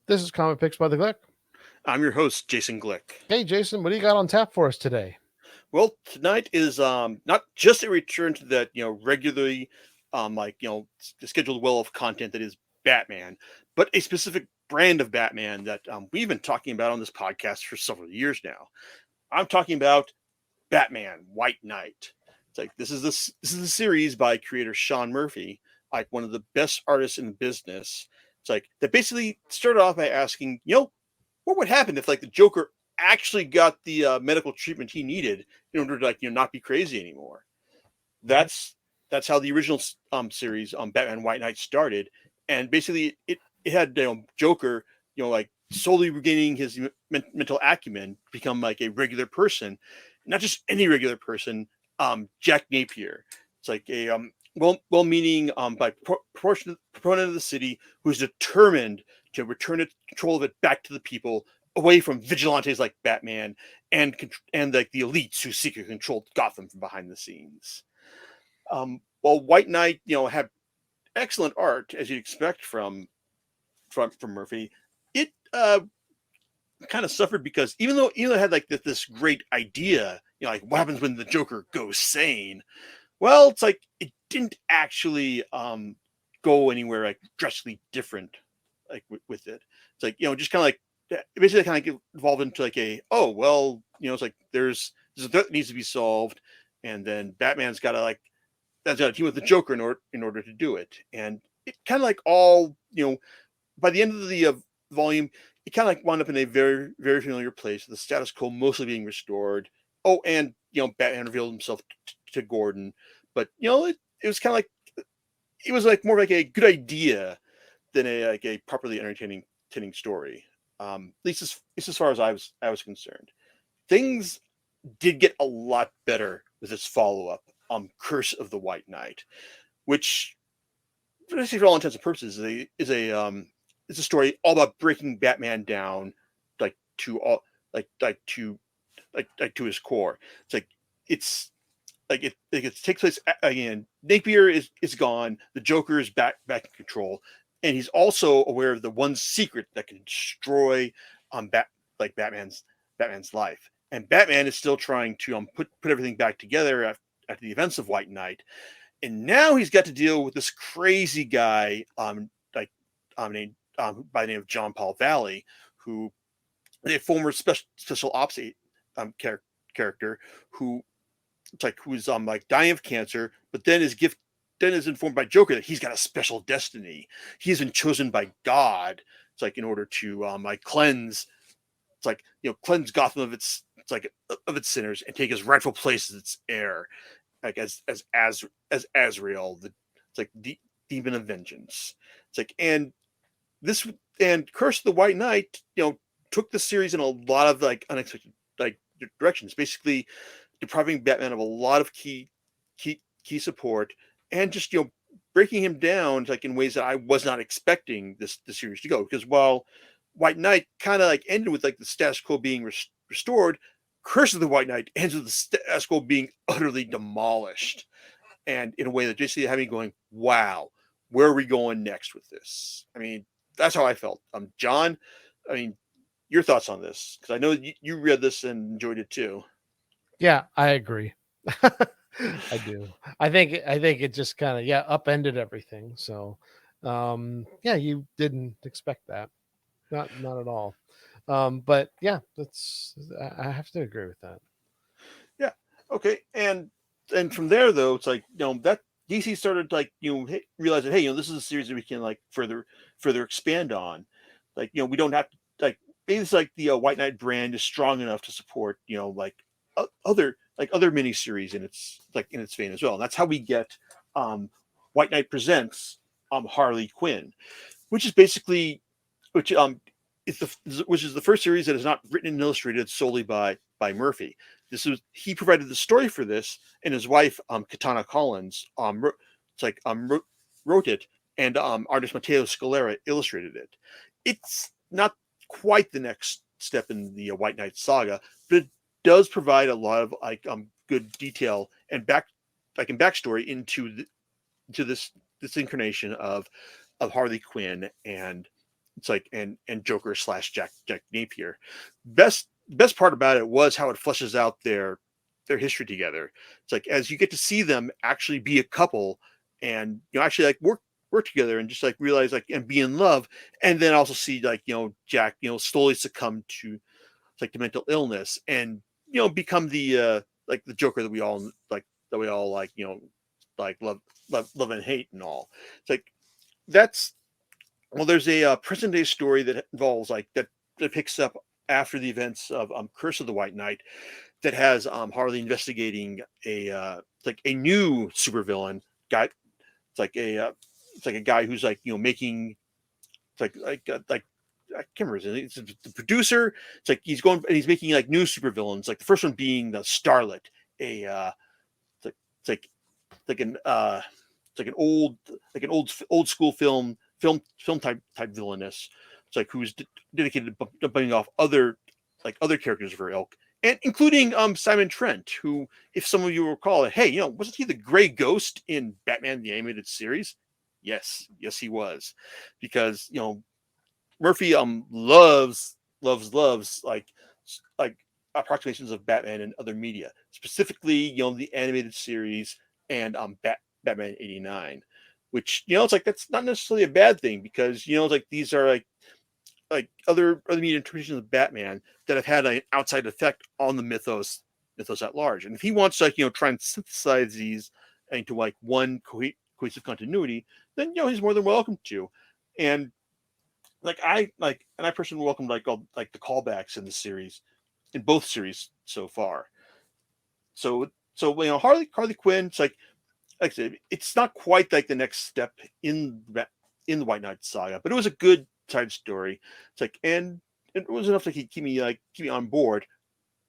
This is Comic Picks by the Glick. I'm your host, Jason Glick. Hey, Jason, what do you got on tap for us today? Well, tonight is not just a return to that regularly scheduled well of content that is Batman, but a specific brand of Batman that we've been talking about on this podcast for several years now. I'm talking about Batman White Knight. It's like this is a series by creator Sean Murphy, like one of the best artists in the business. It's like that basically started off by asking, what would happen if like the Joker actually got the medical treatment he needed in order to not be crazy anymore. That's how the original series Batman White Knight started, and basically it had Joker like slowly regaining his mental acumen, become like a regular person, not just any regular person. Jack Napier. It's like a well-meaning by proponent of the city who's determined to return control of it back to the people, away from vigilantes like Batman and like the elites who secretly controlled Gotham from behind the scenes. While White Knight, had excellent art as you'd expect from Murphy, it kind of suffered because even though it had like this great idea, like what happens when the Joker goes sane. Well, it's like it didn't actually go anywhere like drastically different like with it. It's like just kind of like it basically kind of evolved into like a it's like there's a threat that needs to be solved, and then Batman's got to like that's got to team with the Joker in order to do it, and it kind of like all by the end of the volume, it kind of like wound up in a very very familiar place, the status quo mostly being restored. Oh, and Batman revealed himself to Gordon, but it was kind of like it was like more like a good idea than a properly entertaining story. At least as far as I was concerned, things did get a lot better with its follow up, Curse of the White Knight, which, for all intents and purposes, is a story all about breaking Batman down, like to all like to his core. It's like it's it takes place again. Napier is gone. The Joker is back in control, and he's also aware of the one secret that can destroy Batman's life. And Batman is still trying to put everything back together after the events of White Knight. And now he's got to deal with this crazy guy named by the name of John Paul Valley, who is a former special ops character who who's like dying of cancer, but then is informed by Joker that he's got a special destiny. He's been chosen by God. It's like in order to like cleanse. It's like cleanse Gotham of its sinners and take his rightful place as its heir, like as Azrael, it's like the demon of vengeance. It's like this and Curse of the White Knight, took the series in a lot of like unexpected like directions. Basically, depriving Batman of a lot of key support, and just breaking him down like in ways that I was not expecting the series to go. Because while White Knight kind of like ended with like the status quo being restored, Curse of the White Knight ends with the status quo being utterly demolished, and in a way that just had me going, "Wow, where are we going next with this?" I mean, that's how I felt. John, I mean, your thoughts on this? Because I know you read this and enjoyed it too. Yeah, I agree. I do. I think it just kind of upended everything. So, yeah, you didn't expect that, not at all. But yeah, that's I have to agree with that. Yeah. Okay. And from there though, it's like that DC started like realizing, hey, this is a series that we can like further expand on. Like we don't have to like maybe it's like the White Knight brand is strong enough to support like other miniseries in its vein as well. And that's how we get um White Knight presents Harley Quinn, which is basically which is the first series that is not written and illustrated solely by Murphy. This was he provided the story for this, and his wife Katana Collins wrote it, and artist Matteo Scalera illustrated it. It's not quite the next step in the White Knight saga, but it does provide a lot of like good detail and backstory into this incarnation of Harley Quinn and It's like and Joker slash Jack Napier. Best part about it was how it fleshes out their history together. It's like as you get to see them actually be a couple and actually like work together and just like realize like and be in love, and then also see like Jack slowly succumb to like to mental illness and become the the Joker that we all like like love and hate and all. It's like that's well, there's a present day story that involves like that picks up after the events of Curse of the White Knight that has Harley investigating a like a new supervillain guy. It's like a guy who's like making like I can't remember his name. It's the producer. It's like he's going and he's making like new supervillains. Like the first one being the Starlet, a it's like it's like like an it's like an old school film type villainess. It's like who's dedicated to bumping off other characters of her ilk, and including Simon Trent, who, if some of you recall, hey, wasn't he the Gray Ghost in Batman the Animated Series? Yes, he was, because Murphy loves like approximations of Batman and other media, specifically the animated series and Batman '89, which it's like that's not necessarily a bad thing because it's like these are like other media interpretations of Batman that have had an outside effect on the mythos at large. And if he wants to try and synthesize these into like one cohesive continuity, then he's more than welcome to. And and I personally welcome like all like the callbacks in the series, in both series so far. So Harley Quinn. It's like I said, it's not quite like the next step in the White Knight saga, but it was a good side story. It's like and it was enough to keep me on board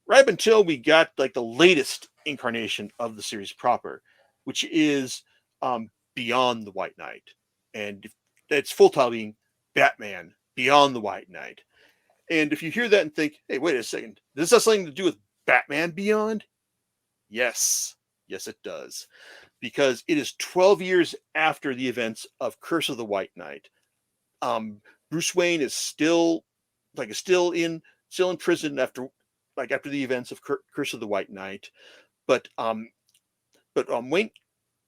right up until we got like the latest incarnation of the series proper, which is Beyond the White Knight, and its full title being Batman Beyond the White Knight. And if you hear that and think, hey, wait a second, does this have something to do with Batman Beyond? Yes, it does, because it is 12 years after the events of Curse of the White Knight. Bruce Wayne is still in prison after the events of Curse of the White Knight, but Wayne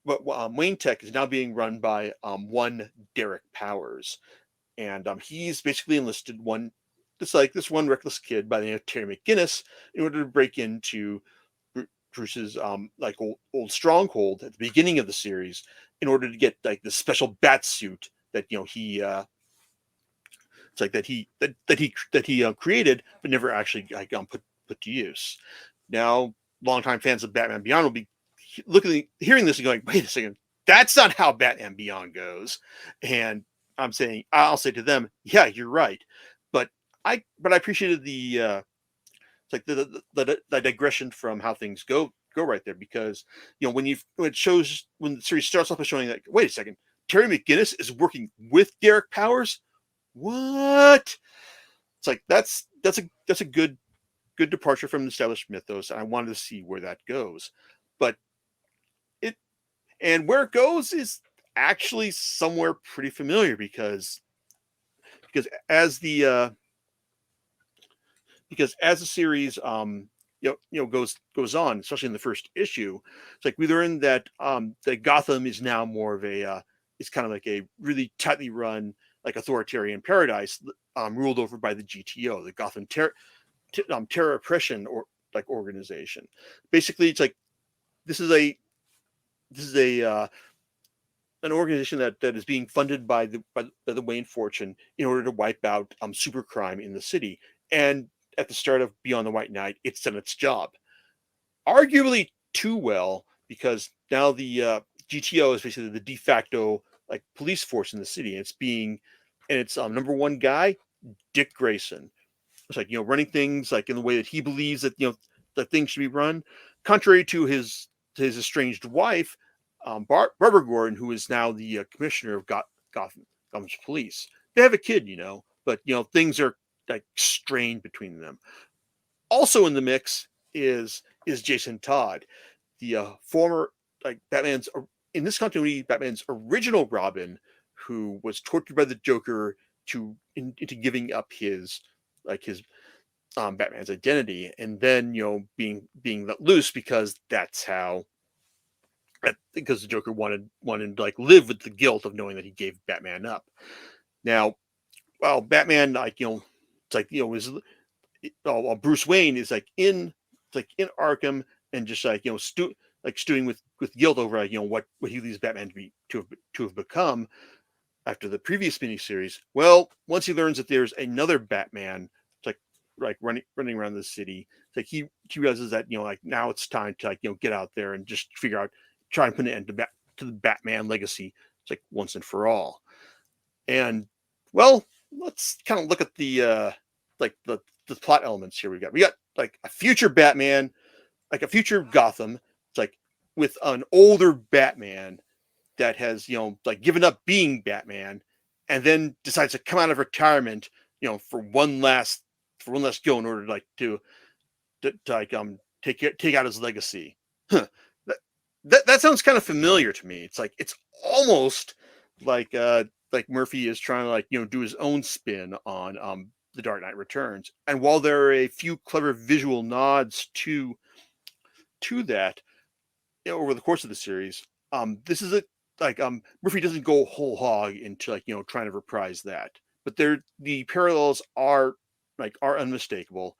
Wayne Tech is now being run by one Derek Powers, and he's basically enlisted this one reckless kid by the name of Terry McGinnis in order to break into Bruce's like old stronghold at the beginning of the series in order to get like the special bat suit that he it's like that he created but never actually like put to use. Now, longtime fans of Batman Beyond will be hearing this and going, wait a second, that's not how Batman Beyond goes. And I'll say to them, yeah, you're right. But I appreciated it's like the digression from how things go right there, because when it shows, when the series starts off by showing like, wait a second, Terry McGinnis is working with Derek Powers. What? It's like that's a good departure from the established mythos. And I wanted to see where that goes, but it and where it goes is actually somewhere pretty familiar, as the because as the series goes on, especially in the first issue, it's like we learn that that Gotham is now more of a it's kind of like a really tightly run like authoritarian paradise, ruled over by the GTO, the Gotham Terror Oppression or like organization. Basically, it's like this is a this is a an organization that is being funded by the Wayne fortune in order to wipe out super crime in the city. And at the start of Beyond the White Knight, it's done its job, arguably too well, because now the GTO is basically the de facto like police force in the city, and its number one guy, Dick Grayson. It's like running things like in the way that he believes that that things should be run, contrary to his estranged wife, Barbara Gordon, who is now the commissioner of Gotham's police. They have a kid, but things are like strained between them. Also in the mix is Jason Todd, the former like in this continuity Batman's original Robin, who was tortured by the Joker into giving up his Batman's identity, and then being let loose because the Joker wanted to like live with the guilt of knowing that he gave Batman up. Now, while Batman it's like was while Bruce Wayne is like in Arkham and just like stewing with guilt over what he leaves Batman to have become after the previous miniseries. Well, once he learns that there's another Batman, it's like running around the city, it's like he realizes that like now it's time to like get out there and just figure out, try and put an end to the Batman legacy. It's like once and for all. And well, let's kind of look at like the plot elements here. We got like a future Batman, like a future Gotham. It's like with an older Batman that has like given up being Batman, and then decides to come out of retirement, for one last go in order to like take out his legacy. Huh. That sounds kind of familiar to me. It's like it's almost like Murphy is trying to like do his own spin on the Dark Knight Returns. And while there are a few clever visual nods to that over the course of the series, this is Murphy doesn't go whole hog into like trying to reprise that, but the parallels are unmistakable,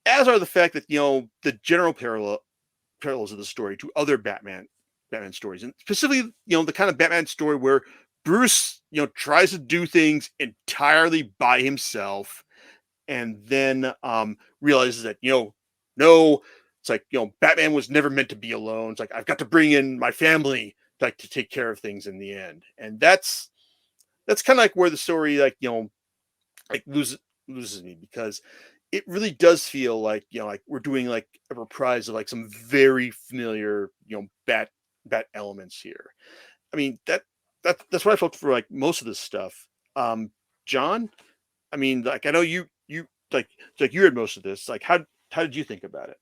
as are the fact that the general parallels of the story to other Batman stories, and specifically the kind of Batman story where Bruce tries to do things entirely by himself, and then realizes that no, it's like Batman was never meant to be alone. It's like I've got to bring in my family to take care of things in the end, and that's kind of like where the story like loses me, because it really does feel like like we're doing like a reprise of like some very familiar bat elements here. I mean that's what I felt for like most of this stuff. John, I mean, like I know you like you read most of this. Like how did you think about it?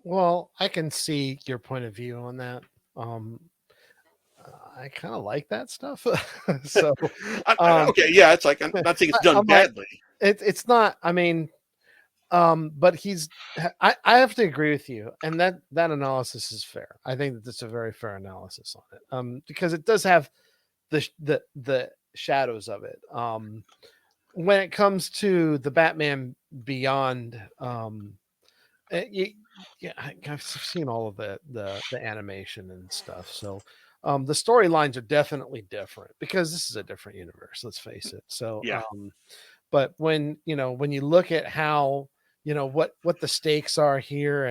Well, I can see your point of view on that. Um, I kind of like that stuff. So, um, Okay, yeah, it's like I'm not saying it's done I'm like, badly. it's not. I mean, but I have to agree with you, and that analysis is fair. I think that that's a very fair analysis on it. Because it does have the shadows of it. When it comes to the Batman Beyond, you, yeah, I've seen all of the animation and stuff. So the storylines are definitely different because this is a different universe. Let's face it. So Yeah, but when when you look at how what the stakes are here,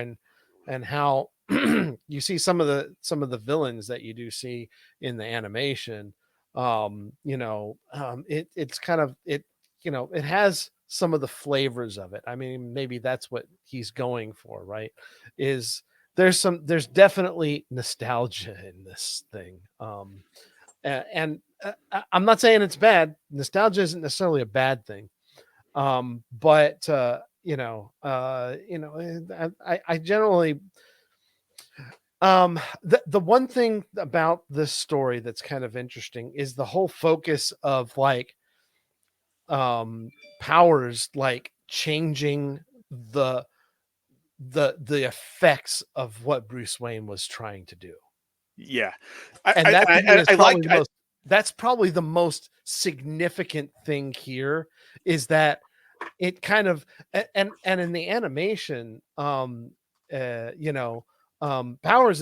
and how you see some of the villains that you do see in the animation, it's kind of it has some of the flavors of it. I mean, maybe that's what he's going for, right? Is there's definitely nostalgia in this thing. And I'm not saying it's bad. Nostalgia isn't necessarily a bad thing. But I generally the one thing about this story that's kind of interesting is the whole focus of like powers like changing the the effects of what Bruce Wayne was trying to do. yeah. And that to me is I probably liked the most that's probably the most significant thing here, is that it kind of and in the animation, Powers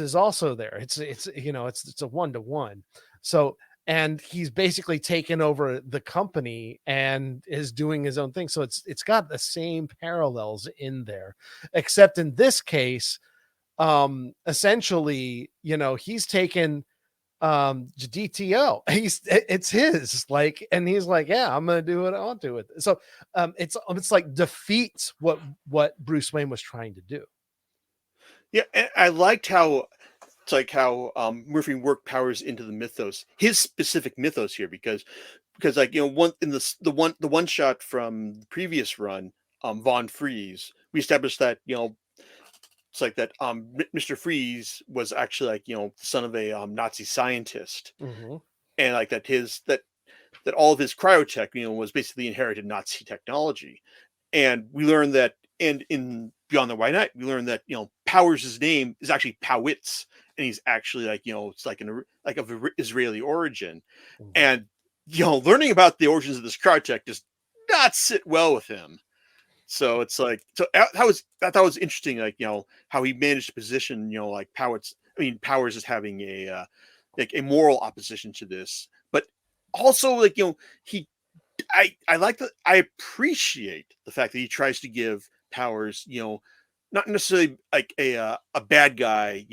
is also there. It's a one-to-one. So, and he's basically taken over the company and is doing his own thing. So it's got the same parallels in there, except in this case, essentially, he's taken GTO. It's his, like, and he's like, yeah, I'm gonna do what I want to with it. So it's like defeats what Bruce Wayne was trying to do. Yeah, and I liked how it's like how Murphy worked Powers into the mythos, his specific mythos here, because like one in the one shot from the previous run, Von Freeze, we established that it's like that Mr. Freeze was actually like the son of a Nazi scientist, Hmm. and like that that all of his cryotech, was basically inherited Nazi technology. And we learned that, and in Beyond the White Knight, we learned that Powers' name is actually Powitz, and he's actually like it's like of Israeli origin. Mhm. And learning about the origins of this cryotech does not sit well with him. So it's like, that was interesting, like how he managed to position like Powers as having like a moral opposition to this, but also like he I like that. I appreciate the fact that he tries to give Powers, not necessarily like a bad guy,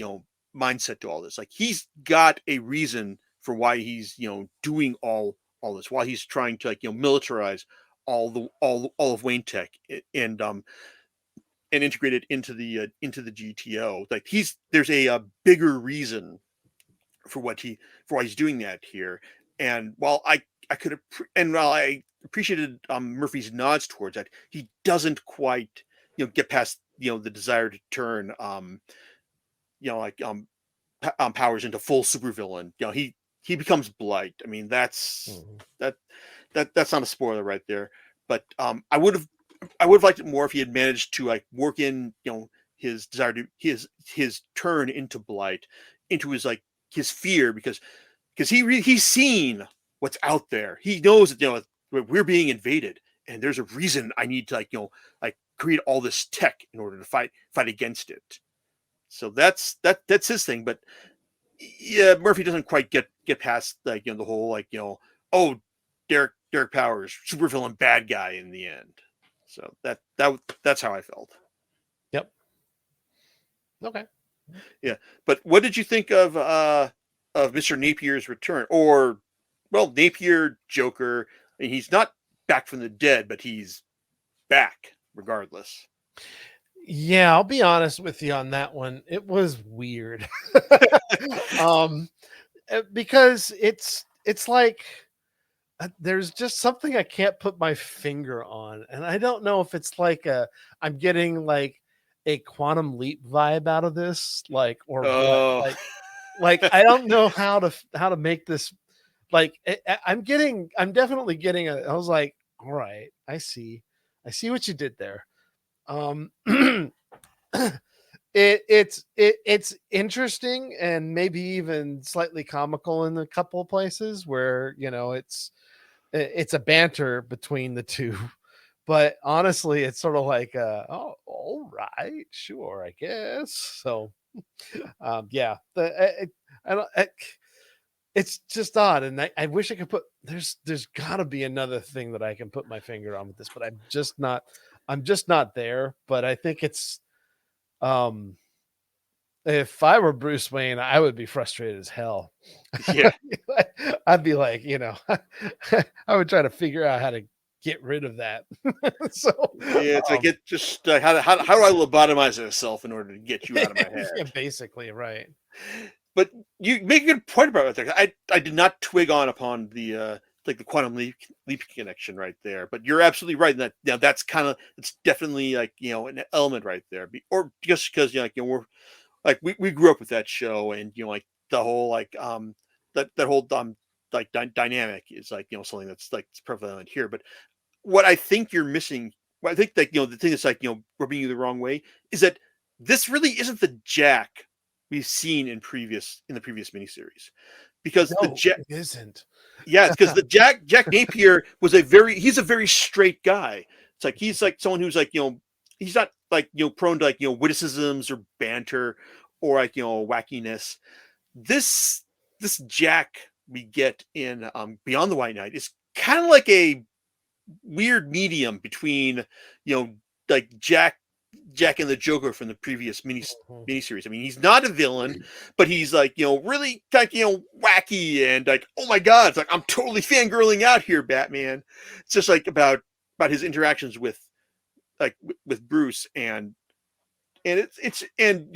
mindset to all this. Like he's got a reason for why he's doing all this, why he's trying to like militarize all of Wayne Tech, and integrate it into the GTO. Like there's a bigger reason for why he's doing that here. And while I appreciated Murphy's nods towards that, he doesn't quite get past the desire to turn like Powers into full supervillain. He becomes Blight. I mean Mhm. that that's not a spoiler right there. But I would have liked it more if he had managed to like work in his desire to his turn into Blight, into his like his fear, because he's seen what's out there. He knows that we're being invaded, and there's a reason I need to like create all this tech in order to fight against it. So that's his thing. But yeah, Murphy doesn't quite get past like the whole like oh, Derek Powers, supervillain bad guy in the end. So that's how I felt. Yep. Okay. Yeah. But what did you think of Mr. Napier's return? Or well, Napier Joker, I mean, he's not back from the dead, but he's back regardless. Yeah, I'll be honest with you on that one. It was weird. um because it's like there's just something I can't put my finger on, and I don't know if it's like I'm getting like a Quantum Leap vibe out of this, like, or what. Oh. Like I don't know how to make this, like, I'm definitely getting I was like, all right, I see what you did there. Um it's interesting and maybe even slightly comical in a couple of places where it's a banter between the two. But honestly, it's sort of like oh, all right, sure, I guess. So yeah, I don't it's just odd, and I wish I could put there's got to be another thing that I can put my finger on with this, but I'm just not there. But I think it's um if I were Bruce Wayne, I would be frustrated as hell. Yeah. I'd be like, I would try to figure out how to get rid of that. So, Yeah, it's like um, it just how do I lobotomize myself in order to get you out of my yeah, head? basically, right. But you make a good point about that. I did not twig on upon the like the quantum leap connection right there. But you're absolutely right in that. That's kind of, it's definitely like an element right there. Or just because like we're like we grew up with that show, and like the whole like that whole like dynamic is like something that's like prevalent here. But what I think you're missing, what I think that the thing that's like rubbing you the wrong way, is that this really isn't the Jack we've seen in the previous miniseries, because the No, Jack, it isn't. yeah, it's because the Jack Napier he's a very straight guy. It's like he's like someone who's like he's not like prone to like witticisms or banter or like wackiness. This this Jack we get in Beyond the White Knight is kind of like a weird medium between like Jack and the Joker from the previous Mhm. miniseries. I mean, he's not a villain, but he's like really like wacky and like, oh my god, it's like I'm totally fangirling out here, Batman. It's just like about his interactions with like with Bruce, and it's and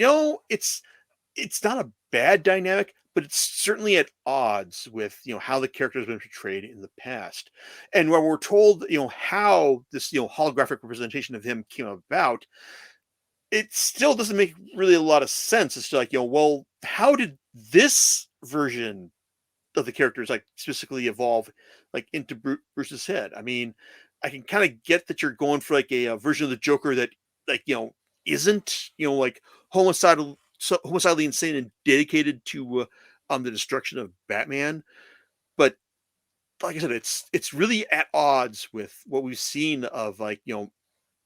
it's not a bad dynamic, but it's certainly at odds with how the character has been portrayed in the past. And when we're told how this holographic representation of him came about, it still doesn't make really a lot of sense. It's like well, how did this version of the characters like specifically evolve like into Bruce's head. I mean, I can kind of get that you're going for like a version of the Joker that like isn't like homicidally insane and dedicated to the destruction of Batman, but like I said, it's really at odds with what we've seen of like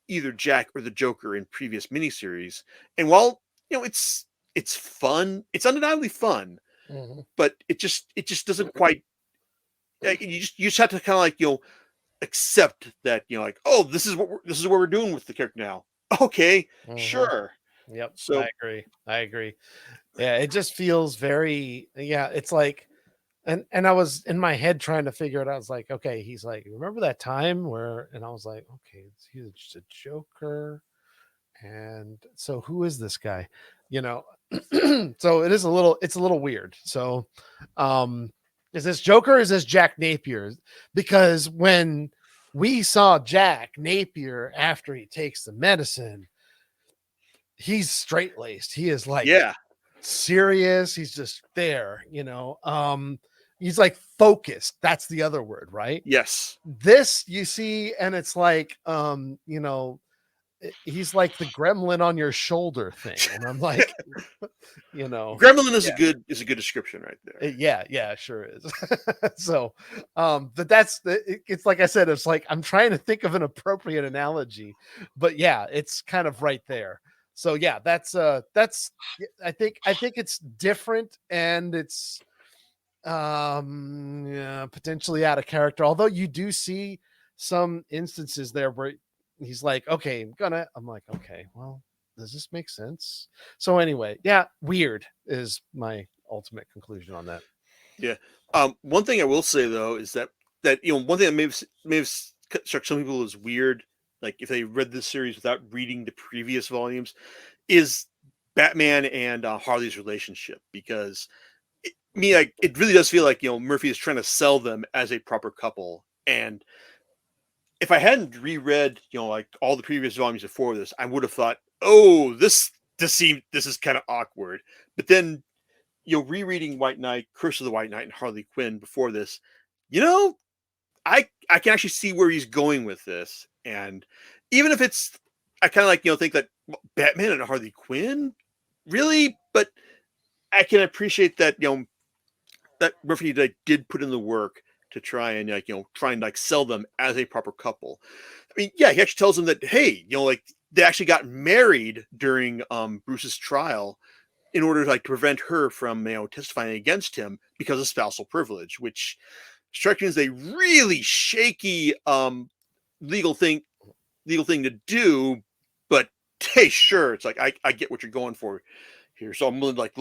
either Jack or the Joker in previous miniseries. And while it's fun, it's undeniably fun, Mhm. but it just doesn't quite. You just have to kind of like accept that like, oh, this is what we're doing with the character now. Okay, Mhm. sure. Yep, I So agree. I agree. Yeah, it just feels very, yeah, it's like, and I was in my head trying to figure it out. I was like, okay, he's like, remember that time where, and I was like, okay, he's just a Joker. And so who is this guy? You know, so it's a little weird. So is this Joker? Is this Jack Napier? Because when we saw Jack Napier after he takes the medicine, he's straight laced. He is like yeah, serious. He's just there, he's like focused. That's the other word, right? yes, This you see, and it's like, he's like the gremlin on your shoulder thing. And I'm like, you know, Gremlin yeah, is a good description right there. yeah, yeah, sure is. So, but that's it's like I said, it's like I'm trying to think of an appropriate analogy, but yeah, it's kind of right there. So yeah, that's I think it's different, and it's yeah, potentially out of character. Although you do see some instances there where he's like, okay, I'm like, okay, well, does this make sense? So anyway, yeah, weird is my ultimate conclusion on that. Yeah. One thing I will say though is that one thing that may have struck some people as weird, like if they read this series without reading the previous volumes, is Batman and Harley's relationship. Because like it really does feel like Murphy is trying to sell them as a proper couple. And if I hadn't reread like all the previous volumes before this, I would have thought, oh, this is kind of awkward. But then rereading White Knight, Curse of the White Knight, and Harley Quinn before this, you know, I can actually see where he's going with this. And even if it's, I kind of like think that Batman and Harley Quinn, really, but I can appreciate that that Murphy like, did put in the work to try and like try and like sell them as a proper couple. I mean, yeah, he actually tells them that hey, like they actually got married during Bruce's trial in order to like prevent her from testifying against him because of spousal privilege, which strikes me as a really shaky legal thing legal thing to do. But hey, sure, it's like I get what you're going for here, so I'm willing to like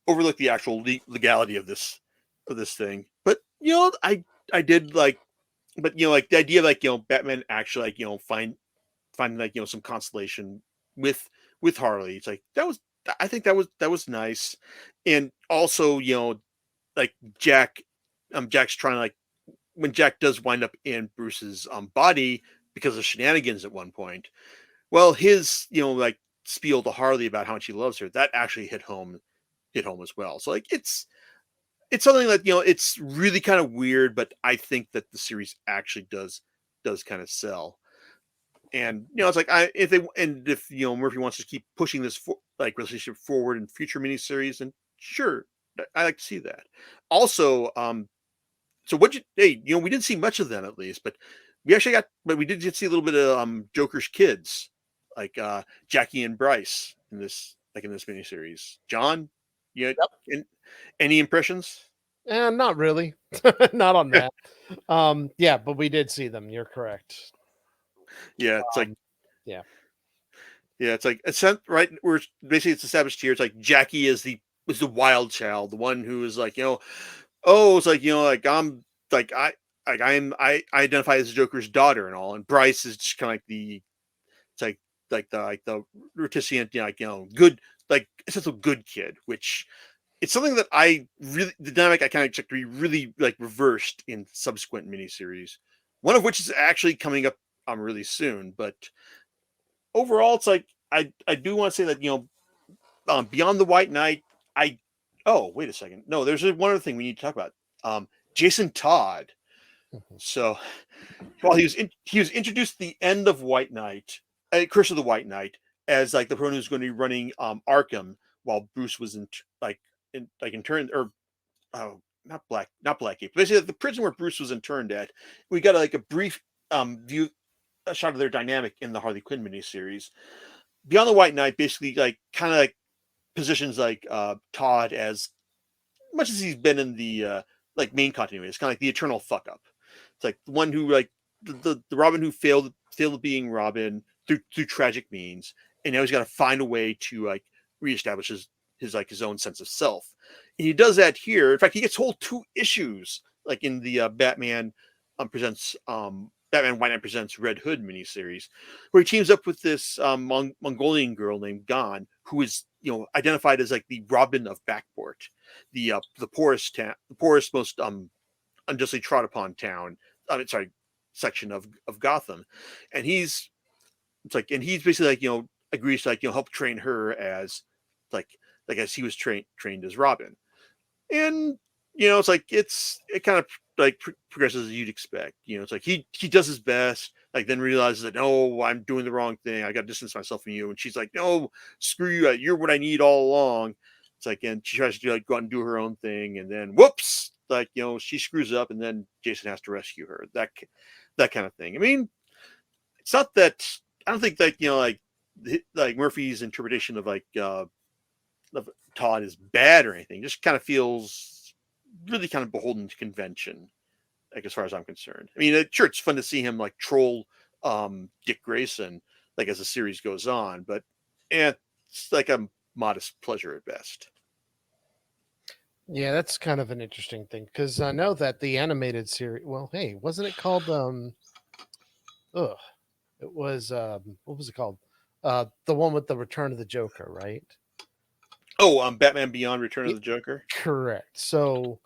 overlook the actual legality of this thing. But I did like, but like the idea of like Batman actually like finding like some consolation with Harley. It's like that was I think that was nice. And also like Jack's trying to like when Jack does wind up in Bruce's body because of shenanigans at one point. Well, his like spiel to Harley about how much he loves her, that actually hit home as well. So like it's something that it's really kind of weird, but I think that the series actually does kind of sell. And it's like if Murphy wants to keep pushing this like relationship forward in future miniseries, then sure, I like to see that. Also, so what you hey we didn't see much of them at least, but we did get to see a little bit of Joker's kids, like Jackie and Bryce in this miniseries. John, yeah, Yep. and any impressions? And not really. Not on that. Yeah, but we did see them. You're correct. Yeah, it's like Um, yeah. it's right. We're basically it's established here. It's like Jackie is the wild child, the one who is like oh, it's like like I identify as the Joker's daughter and all, and Bryce is just kind of like the it's like the reticent like good like essential good kid, which it's something that I really the dynamic I kind of expect to be really like reversed in subsequent miniseries. One of which is actually coming up really soon, but overall, it's like I do want to say that Beyond the White Knight, I Oh, wait a second. No, there's one other thing we need to talk about. Jason Todd. Mhm. So while he was introduced at the end of White Knight, Curse of the White Knight, as like the person who's going to be running Arkham, while Bruce was in turn, or oh, not Blackgate, basically the prison where Bruce was interned at. We got like a brief view, a shot of their dynamic in the Harley Quinn miniseries. Beyond the White Knight, basically like kind of like positions like Todd as much as he's been in the like main continuity. It's kind of like the eternal fuck up. It's like the one who like the Robin who failed being Robin through tragic means, and now he's got to find a way to like reestablish his like his own sense of self. And he does that here. In fact, he gets whole 2 issues like in the Batman presents Batman White Knight presents Red Hood miniseries, where he teams up with this Mongolian girl named Gon, who is identified as like the Robin of Backport, the poorest, most unjustly trod upon town. Sorry, section of Gotham, and he's basically like agrees to like help train her as like as he was trained as Robin, and it's like it kind of like progresses as you'd expect. It's like he does his best, like then realizes that no, I'm doing the wrong thing. I got to distance myself from you, and she's like, no, screw you, you're what I need all along. It's like, and she tries to like go out and do her own thing, and then whoops, like she screws up, and then Jason has to rescue her. That kind of thing. I mean, it's not that I don't think that like Murphy's interpretation of like of Todd is bad or anything. Just kind of feels really kind of beholden to convention, like as far as I'm concerned. I mean, sure, it's fun to see him like troll Dick Grayson like as the series goes on, but it's like a modest pleasure at best. Yeah, that's kind of an interesting thing because I know that the animated series. Well, hey, wasn't it called? Ugh, it was. What was it called? The one with the Return of the Joker, right? Oh, Batman Beyond: Return of Yeah, the Joker. correct. So,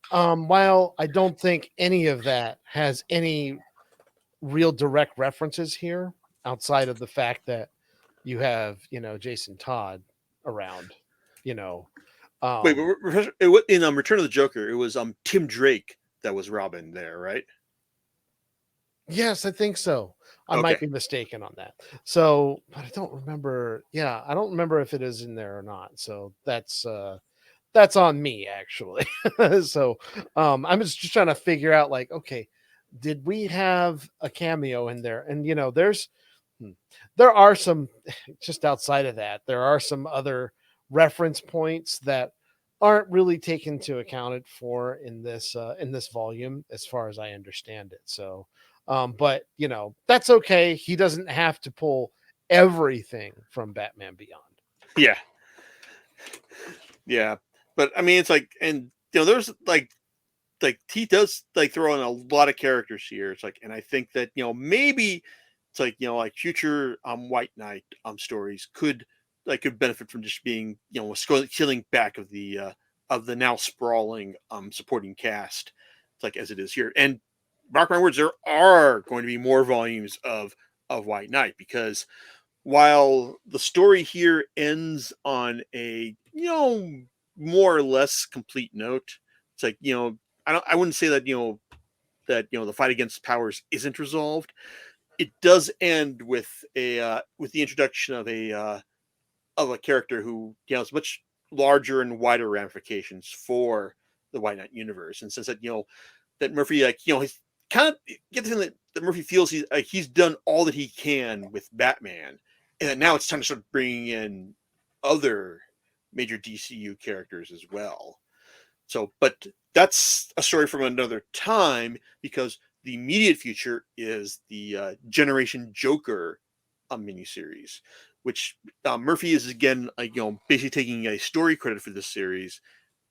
while I don't think any of that has any real direct references here, outside of the fact that you have Jason Todd around, you know, Wait, um, but in Return of the Joker, it was Tim Drake that was Robin there, right? yes, I think so. I might Okay. be mistaken on that. So, but I don't remember. Yeah, I don't remember if it is in there or not. So that's on me actually. So, I'm just trying to figure out like, okay, did we have a cameo in there? And hmm, there are some just outside of that. There are some other reference points that aren't really taken to accounted for in this volume, as far as I understand it. So, but that's okay. He doesn't have to pull everything from Batman Beyond. Yeah, yeah. But I mean, it's like, and there's like he does like throw in a lot of characters here. It's like, and I think that maybe it's like like future White Knight stories could benefit from just being scaling back of the now sprawling supporting cast. It's like as it is here, and mark my words, there are going to be more volumes of White Knight, because while the story here ends on a more or less complete note, it's like I wouldn't say that that the fight against powers isn't resolved. It does end with the introduction of a character who has much larger and wider ramifications for the White Knight universe, and since that that Murphy like he's kind of get the feeling that Murphy feels he's done all that he can with Batman, and that now it's time to start bringing in other major DCU characters as well. So, but that's a story from another time, because the immediate future is the Generation Joker miniseries, which Murphy is again basically taking a story credit for this series,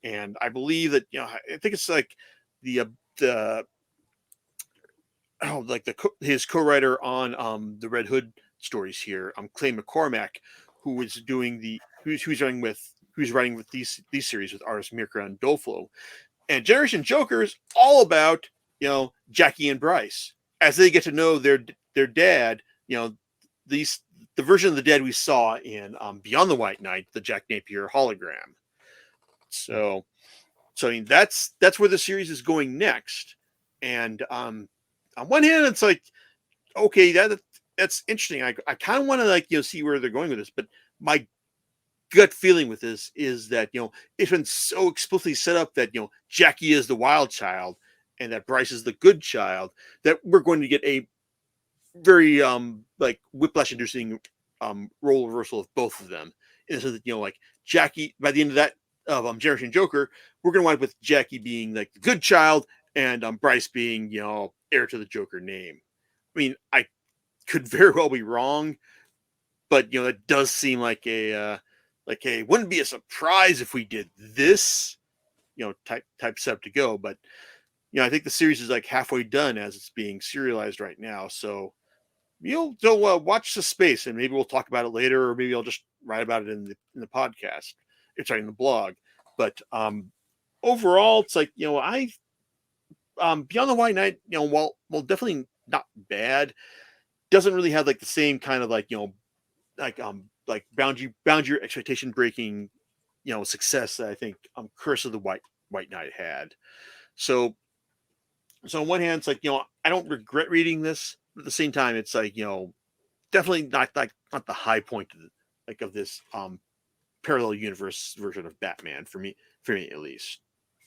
and I believe that I think it's like the like his co-writer on the Red Hood stories here, Clay McCormack, who is doing who's writing with these series with artists Mirka and Doflo. And Generation Joker is all about Jackie and Bryce as they get to know their dad. These the version of the dad we saw in Beyond the White Knight, the Jack Napier hologram. So I mean, that's where the series is going next. And on one hand, it's like, okay, that's interesting. I kind of want to like see where they're going with this, but my gut feeling with this is that it's been so explicitly set up that Jackie is the wild child and that Bryce is the good child that we're going to get a very like whiplash inducing role reversal of both of them. And so that like Jackie by the end of that of Generation Joker, we're gonna wind up with Jackie being like the good child and Bryce being heir to the Joker name. I mean, I could very well be wrong, but it does seem like a wouldn't be a surprise if we did this type setup to go. But I think the series is like halfway done as it's being serialized right now. So watch the space, and maybe we'll talk about it later, or maybe I'll just write about it in the podcast. It's right in the blog. But overall, it's like I Beyond the White Knight, well, definitely not bad. Doesn't really have like the same kind of like like boundary expectation breaking success that I think Curse of the White Knight had. So on one hand, it's like I don't regret reading this. But at the same time, it's like definitely not the high point of of this parallel universe version of Batman for me at least.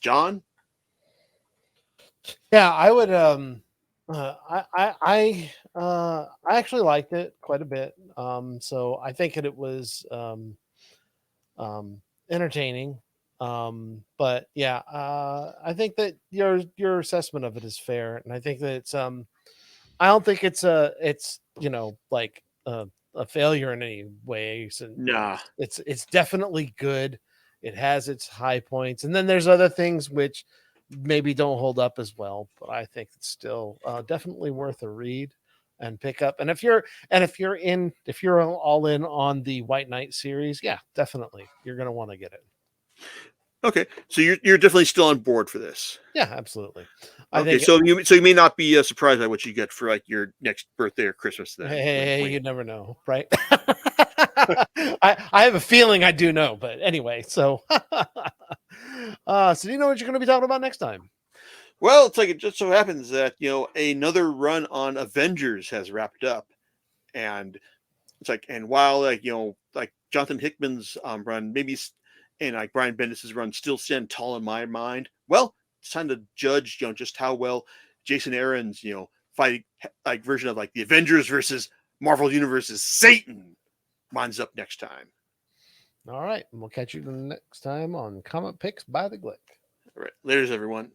John? Yeah, I would. I actually liked it quite a bit. So I think that it was entertaining. But yeah, I think that your assessment of it is fair, and I think that it's I don't think it's like a failure in any ways, and Nah. it's definitely good. It has its high points, and then there's other things which maybe don't hold up as well, but I think it's still definitely worth a read and pick up. And if you're all in on the White Knight series, yeah, definitely you're gonna want to get it. Okay, so you're definitely still on board for this. Yeah, absolutely. I Okay, think so you may not be surprised by what you get for like your next birthday or Christmas then. hey, you never know, right? I have a feeling I do know, but anyway, so so do you know what you're going to be talking about next time? Well, it's like it just so happens that another run on Avengers has wrapped up, and it's like, and while like like Jonathan Hickman's run and like Brian Bendis's run still stand tall in my mind. Well, it's time to judge just how well Jason Aaron's fight like version of like the Avengers versus Marvel Universe's Satan lines up next time. All right, and we'll catch you the next time on Comic Picks by the Glick. All right, later, everyone.